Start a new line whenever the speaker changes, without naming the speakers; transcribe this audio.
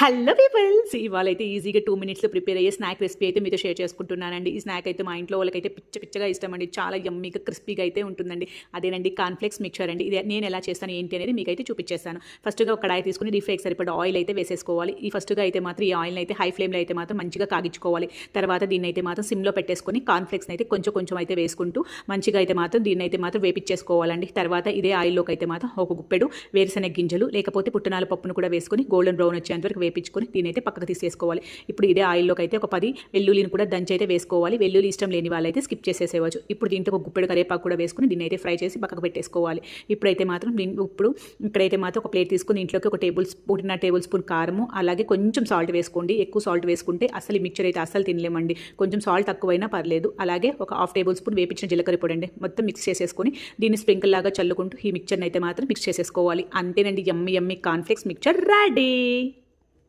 Hello peoples, ఇవాళైతే ఈజీగా 2 మినిట్స్లో prepare అయ్యే స్నాక్ రెసిపీ అయితే మీతో షేర్ చేసుకుంటున్నానండి. ఈ స్నాక్ అయితే మా ఇంట్లో వాళ్ళకైతే పిచ్చగా ఇష్టం అండి. చాలా యమ్మీగా క్రిస్పీగా అయితే ఉంటుందండి. అదేనండి కార్న్ఫ్లేక్స్ మిక్చర్ అండి. ఇది నేను ఎలా చేస్తాను ఏంటి అనేది మీకైతే చూపించేస్తాను. ఫస్ట్గా ఒక కడాయి తీసుకుని డీప్ ఫ్రైకి సరిపడా ఆయిల్ అయితే వేసేసుకోవాలి. ఈ ఫస్ట్గా అయితే మాత్రం ఈ ఆయిల్ని అయితే హై ఫ్లేమ్లో అయితే మాత్రం మంచిగా కాగించుకోవాలి. తర్వాత దీన్ని అయితే మాత్రం సిమ్లో పెట్టేసుకొని కార్న్ఫ్లేక్స్ని అయితే కొంచెం అయితే వేసుకుంటూ మంచిగా అయితే మాత్రం దీన్ని అయితే మాత్రం వేపించేసుకోవాలండి. తర్వాత ఇదే ఆయిల్లోకి అయితే మాత్రం ఒక గుప్పెడు వేరుశనగ గింజలు లేకపోతే పుట్నాల పప్పును కూడా వేసుకొని గోల్డెన్ బ్రౌన్ వచ్చేంత వరకు వేపించుకొని దీనైతే పక్కకు తీసేసుకోవాలి. ఇప్పుడు ఇదే ఆయిల్లోకి అయితే ఒక 10 వెల్లుల్లిని కూడా దంచి అయితే వేసుకోవాలి. వెల్లుల్లి ఇష్టం లేని వాళ్ళైతే స్కిప్ చేసేసేవచ్చు. ఇప్పుడు దీంట్లో ఒక గుప్పెడు కరివేపాకు కూడా వేసుకుని దీన్ని అయితే ఫ్రై చేసి పక్కకు పెట్టేసుకోవాలి. ఇప్పుడైతే మాత్రం ఇక్కడైతే మాత్రం ఒక ప్లేట్ తీసుకుని ఇంట్లోకి ఒక టేబుల్ స్పూన్ కారము అలాగే కొంచెం సాల్ట్ వేసుకోండి. ఎక్కువ సాల్ట్ వేసుకుంటే అసలు ఈ మిక్చర్ అయితే అస్సలు తినలేమండి. కొంచెం సాల్ట్ తక్కువైనా పర్లేదు. అలాగే ఒక హాఫ్ టేబుల్ స్పూన్ వేపించిన జీలకర్ర పొడి అండి. మొత్తం మిక్స్ చేసేసుకొని దీన్ని స్ప్రింకిల్ లాగా చల్లుకుంటూ ఈ మిక్చర్ని అయితే మాత్రం మిక్స్ చేసేసుకోవాలి. అంతేనండి, యమ్మీ కార్న్ఫ్లేక్స్ మిక్చర్ రెడీ.